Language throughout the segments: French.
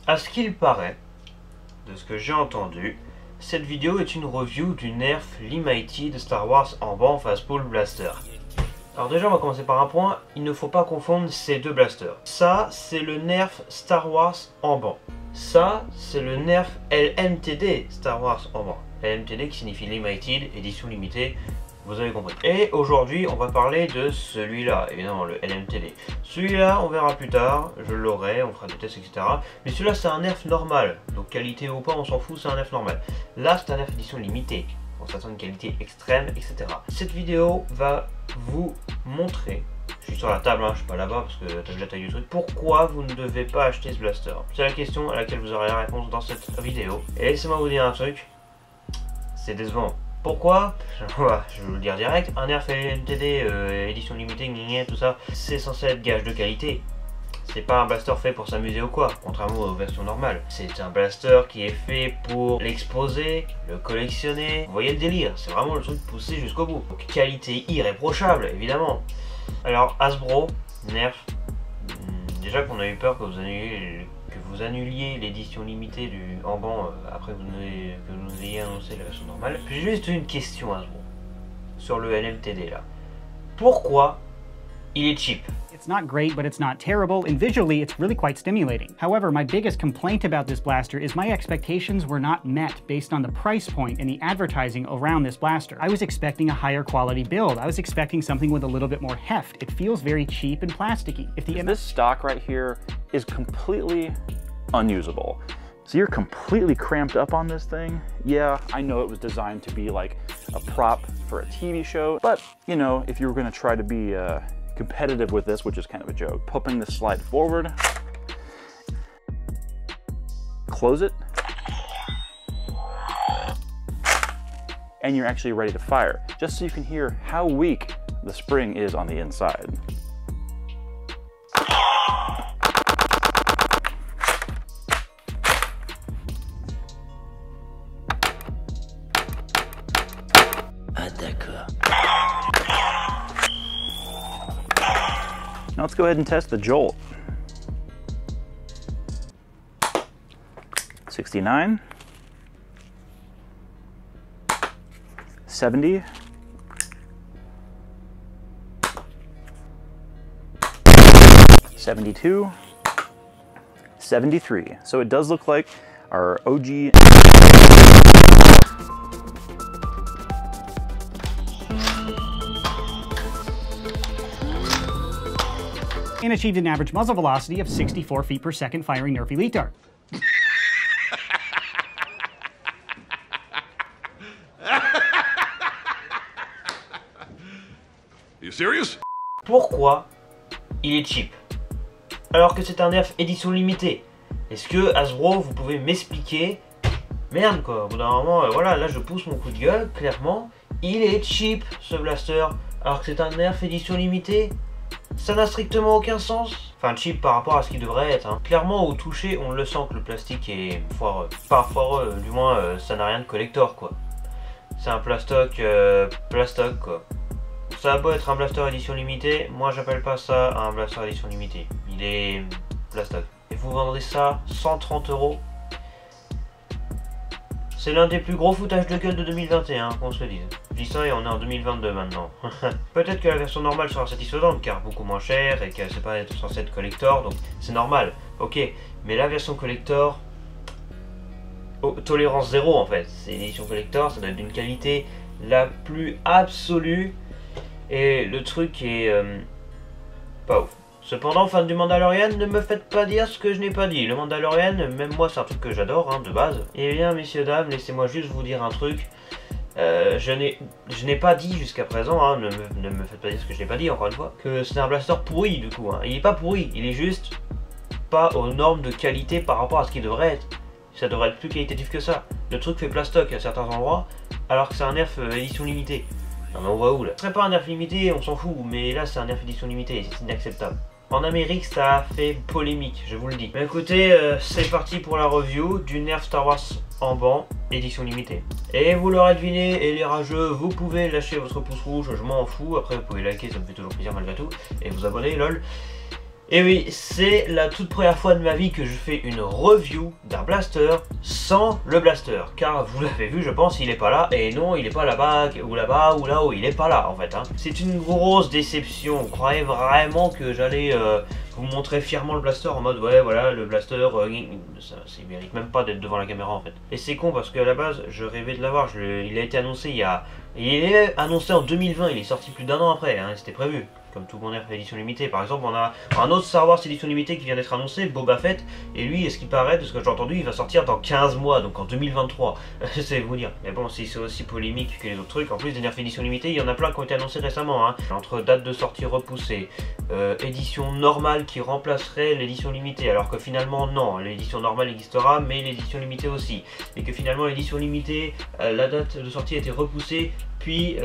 À ce qu'il paraît, de ce que j'ai entendu, cette vidéo est une review du Nerf Limited de Star Wars en banc Fastball Blaster. Alors déjà, on va commencer par un point, il ne faut pas confondre ces deux blasters. Ça, c'est le Nerf Star Wars en banc. Ça, c'est le Nerf LMTD Star Wars en banc. LMTD qui signifie Limited, édition limitée, vous avez compris. Et aujourd'hui, on va parler de celui-là, évidemment, le LMTD. Celui-là, on verra plus tard, je l'aurai, on fera des tests, etc. Mais celui-là, c'est un Nerf normal. Donc qualité ou pas, on s'en fout, c'est un Nerf normal. Là, c'est un Nerf édition limitée. On s'attend à une qualité extrême, etc. Cette vidéo va vous montrer, je suis sur la table, hein, je suis pas là-bas parce que t'as vu la taille du truc, pourquoi vous ne devez pas acheter ce blaster. C'est la question à laquelle vous aurez la réponse dans cette vidéo. Et laissez-moi vous dire un truc, c'est décevant. Pourquoi? Je vais vous le dire direct, un Nerf LMTD édition limitée, tout ça, c'est censé être gage de qualité. C'est pas un blaster fait pour s'amuser ou quoi, contrairement aux versions normales. C'est un blaster qui est fait pour l'exposer, le collectionner. Vous voyez le délire, c'est vraiment le truc poussé jusqu'au bout. Donc qualité irréprochable, évidemment. Alors Hasbro, Nerf, déjà qu'on a eu peur que vous annuliez l'édition limitée du en banc après que vous nous ayez annoncé la version normale. J'ai juste une question Hasbro sur le LMTD là. Pourquoi il est cheap? It's not great, but it's not terrible, and visually it's really quite stimulating. However, my biggest complaint about this blaster is my expectations were not met based on the price point and the advertising around this blaster. I was expecting a higher quality build. I was expecting something with a little bit more heft. It feels very cheap and plasticky. This stock right here is completely unusable. So you're completely cramped up on this thing. Yeah, I know it was designed to be like a prop for a TV show, but you know, if you were gonna try to be competitive with this, which is kind of a joke, popping the slide forward, close it, and you're actually ready to fire, just so you can hear how weak the spring is on the inside. Now let's go ahead and test the jolt. 69, 70, 72, 73. So it does look like our OG and achieved an average muzzle velocity of 64 feet per second firing Nerf Elite Dart. Are you serious? Pourquoi il est cheap alors que c'est un Nerf édition limitée? Est-ce que Hasbro, vous pouvez m'expliquer? Merde quoi, au bout d'un moment, voilà, là je pousse mon coup de gueule, clairement, il est cheap ce blaster alors que c'est un Nerf édition limitée. Ça n'a strictement aucun sens. Enfin cheap par rapport à ce qu'il devrait être. Hein. Clairement au toucher on le sent que le plastique est foireux. Pas foireux, du moins ça n'a rien de collector quoi. C'est un plastoc quoi. Ça a beau être un blaster édition limitée, moi j'appelle pas ça un blaster édition limitée. Il est plastoc. Et vous vendrez ça 130 €. C'est l'un des plus gros foutages de gueule de 2021, qu'on se le dise. Je dis ça et on est en 2022 maintenant. Peut-être que la version normale sera satisfaisante car beaucoup moins chère et qu'elle c'est pas censé être collector, donc c'est normal, ok. Mais la version collector, tolérance zéro en fait. C'est une édition collector, ça doit être d'une qualité la plus absolue. Et le truc est pas ouf. Cependant, fan du Mandalorian, ne me faites pas dire ce que je n'ai pas dit. Le Mandalorian, même moi, c'est un truc que j'adore, hein, de base. Et bien, messieurs, dames, laissez-moi juste vous dire un truc. Je n'ai pas dit jusqu'à présent, hein, ne me faites pas dire ce que je n'ai pas dit, encore une fois, que c'est un blaster pourri, du coup. Hein. Il n'est pas pourri, il est juste pas aux normes de qualité par rapport à ce qu'il devrait être. Ça devrait être plus qualitatif que ça. Le truc fait plastoc à certains endroits, alors que c'est un Nerf édition limitée. Non mais on va où là? Ce serait pas un Nerf limité, on s'en fout, mais là c'est un Nerf édition limitée et c'est inacceptable. En Amérique, ça a fait polémique, je vous le dis. Mais écoutez, c'est parti pour la review du Nerf Star Wars en banc, édition limitée. Et vous l'aurez deviné, et les rageux, vous pouvez lâcher votre pouce rouge, je m'en fous. Après, vous pouvez liker, ça me fait toujours plaisir malgré tout. Et vous abonner, lol. Et oui, c'est la toute première fois de ma vie que je fais une review d'un blaster sans le blaster. Car vous l'avez vu, je pense, il est pas là. Et non, il est pas là-bas, ou là-bas, ou là-haut, il est pas là en fait. Hein. C'est une grosse déception. Vous croyez vraiment que j'allais vous montrer fièrement le blaster en mode ouais, voilà, le blaster, ça mérite même pas d'être devant la caméra en fait. Et c'est con parce qu'à la base, je rêvais de l'avoir. Il a été annoncé il est annoncé en 2020, il est sorti plus d'1 an après, hein, c'était prévu. Comme tout bon Nerf édition limitée. Par exemple, on a un autre Star Wars édition limitée qui vient d'être annoncé, Boba Fett, et lui, ce qui paraît, de ce que j'ai entendu, il va sortir dans 15 mois, donc en 2023. C'est vous dire. Mais bon, si c'est aussi polémique que les autres trucs, en plus des Nerf édition limitée, il y en a plein qui ont été annoncés récemment. Hein. Entre date de sortie repoussée, édition normale qui remplacerait l'édition limitée, alors que finalement, non, l'édition normale existera, mais l'édition limitée aussi. Et que finalement, l'édition limitée, la date de sortie a été repoussée, puis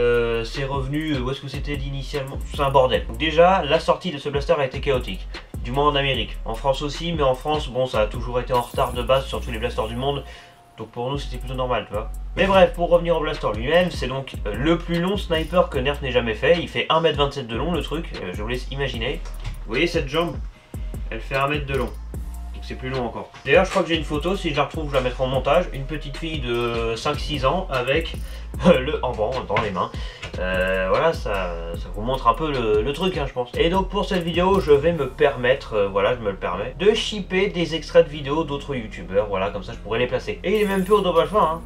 c'est revenu où est-ce que c'était initialement. C'est un bordel. Donc déjà, la sortie de ce blaster a été chaotique. Du moins en Amérique. En France aussi, mais en France, bon, ça a toujours été en retard de base sur tous les blasters du monde. Donc pour nous, c'était plutôt normal, tu vois. Mais bref, pour revenir au blaster lui-même, c'est donc le plus long sniper que Nerf n'ait jamais fait. Il fait 1,27 m de long, le truc. Je vous laisse imaginer. Vous voyez cette jambe? Elle fait 1 m de long. C'est plus long encore. D'ailleurs, je crois que j'ai une photo, si je la retrouve, je la mettrai en montage. Une petite fille de 5-6 ans avec le emban dans les mains. Voilà, ça vous montre un peu le truc, hein, je pense. Et donc, pour cette vidéo, je vais me permettre, voilà, je me le permets, de shipper des extraits de vidéos d'autres youtubeurs. Voilà, comme ça, je pourrais les placer. Et il est même plus au double alpha, hein.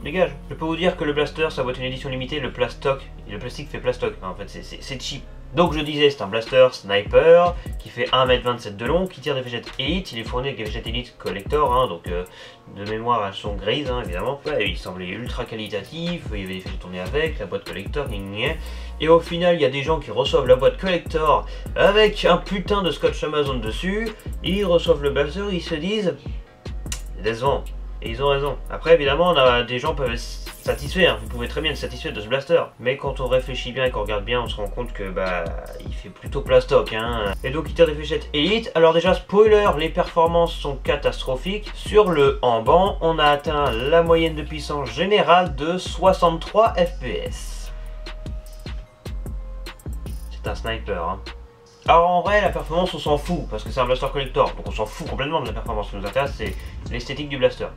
Dégage. Je peux vous dire que le blaster, ça va être une édition limitée, le plastoc. Et le plastique fait plastoc. En fait, c'est cheap. Donc je disais, c'est un blaster sniper qui fait 1,27 m de long, qui tire des fléchettes Elite. Il est fourni avec des fléchettes Elite Collector, hein, donc de mémoire elles sont grises, hein, évidemment. Ouais, il semblait ultra qualitatif, il y avait des fléchettes tournées avec, la boîte Collector, et au final il y a des gens qui reçoivent la boîte Collector avec un putain de scotch Amazon dessus, ils reçoivent le blaster, ils se disent, c'est décevant. Et ils ont raison. Après, évidemment, des gens peuvent être satisfaits, hein. Vous pouvez très bien être satisfait de ce blaster. Mais quand on réfléchit bien et qu'on regarde bien, on se rend compte que bah il fait plutôt plastoc, hein. Et donc il tire des fléchettes Elite. Alors déjà, spoiler, les performances sont catastrophiques. Sur le emban, on a atteint la moyenne de puissance générale de 63 FPS. C'est un sniper, hein. Alors en vrai, la performance, on s'en fout, parce que c'est un blaster collector, donc on s'en fout complètement de la performance. Ce qui nous intéresse, c'est l'esthétique du blaster.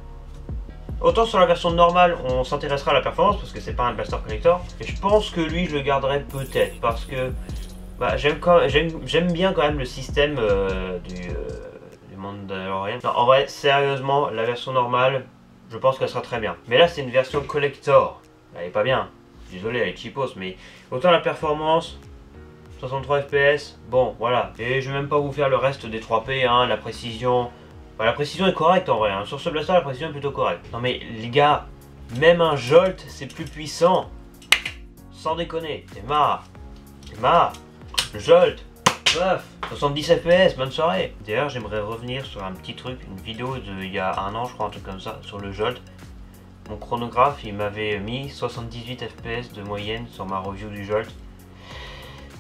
Autant sur la version normale, on s'intéressera à la performance, parce que c'est pas un blaster collector, et je pense que lui, je le garderai peut-être, parce que bah, j'aime bien quand même le système du Mandalorian. Non, en vrai, sérieusement, la version normale, je pense qu'elle sera très bien. Mais là, c'est une version collector, elle est pas bien, désolé, elle est cheapos, mais autant la performance... 63 FPS, bon voilà. Et je vais même pas vous faire le reste des 3P, hein, la précision. Bah, la précision est correcte en vrai, hein. Sur ce blaster la précision est plutôt correcte. Non mais les gars, même un Jolt c'est plus puissant. Sans déconner, c'est marre. C'est marre. Le Jolt, bof, 70 FPS, bonne soirée. D'ailleurs j'aimerais revenir sur un petit truc, une vidéo il y a 1 an je crois, un truc comme ça, sur le Jolt. Mon chronographe il m'avait mis 78 FPS de moyenne sur ma review du Jolt.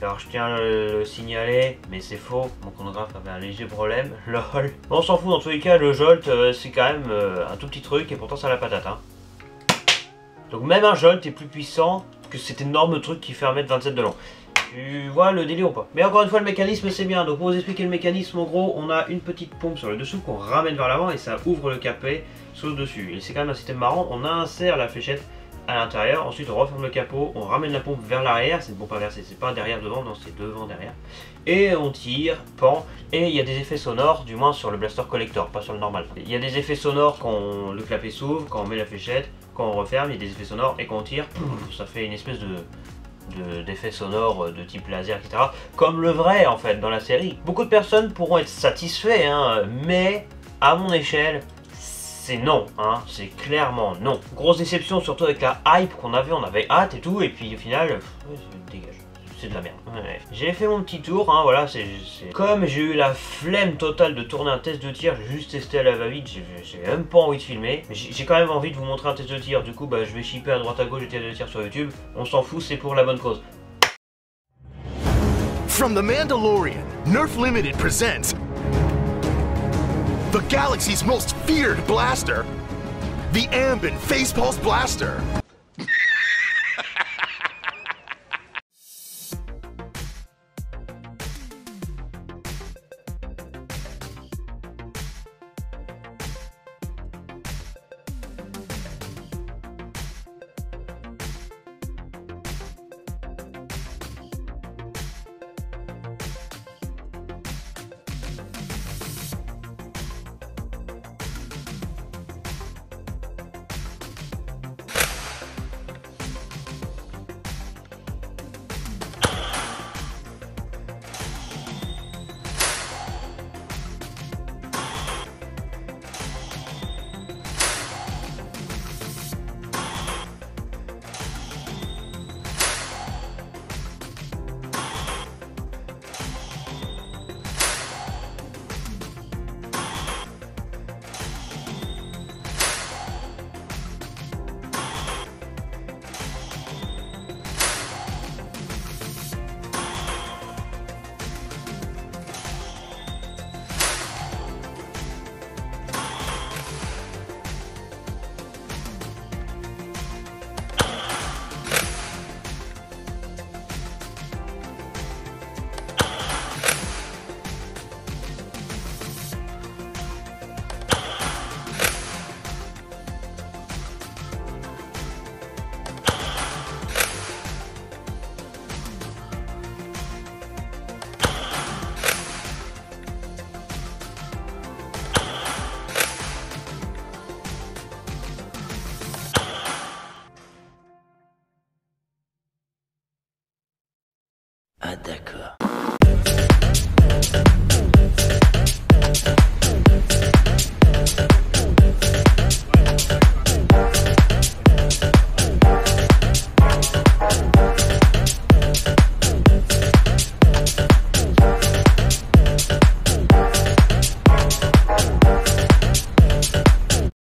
Alors je tiens à le signaler, mais c'est faux, mon chronographe avait un léger problème, lol. Bon, on s'en fout, dans tous les cas, le Jolt, c'est quand même un tout petit truc, et pourtant ça a la patate, hein. Donc même un Jolt est plus puissant que cet énorme truc qui fait 1,27 m de long. Tu vois le délire ou pas? Mais encore une fois, le mécanisme c'est bien, donc pour vous expliquer le mécanisme, en gros, on a une petite pompe sur le dessous qu'on ramène vers l'avant, et ça ouvre le capet sur le dessus. Et c'est quand même un système marrant, on insère la fléchette à l'intérieur, ensuite on referme le capot, on ramène la pompe vers l'arrière, c'est une pompe inversée, c'est pas derrière devant, non c'est devant derrière, et on tire, pan, et il y a des effets sonores, du moins sur le blaster collector, pas sur le normal. Il y a des effets sonores quand le clapet s'ouvre, quand on met la fléchette, quand on referme, il y a des effets sonores, et quand on tire, ça fait une espèce d'effets sonores de type laser, etc. Comme le vrai en fait dans la série. Beaucoup de personnes pourront être satisfaits, hein, mais à mon échelle, c'est non, hein, c'est clairement non. Grosse déception, surtout avec la hype qu'on avait, on avait hâte et tout, et puis au final, dégage, c'est de la merde. Ouais. J'ai fait mon petit tour, hein, voilà, comme j'ai eu la flemme totale de tourner un test de tir, j'ai juste testé à la va-vite, j'ai même pas envie de filmer, mais j'ai quand même envie de vous montrer un test de tir, du coup bah, je vais shipper à droite à gauche des tests de tir sur YouTube, on s'en fout, c'est pour la bonne cause. From The Mandalorian, Nerf Limited presents the galaxy's most feared blaster, the Ambin Phase Pulse Blaster.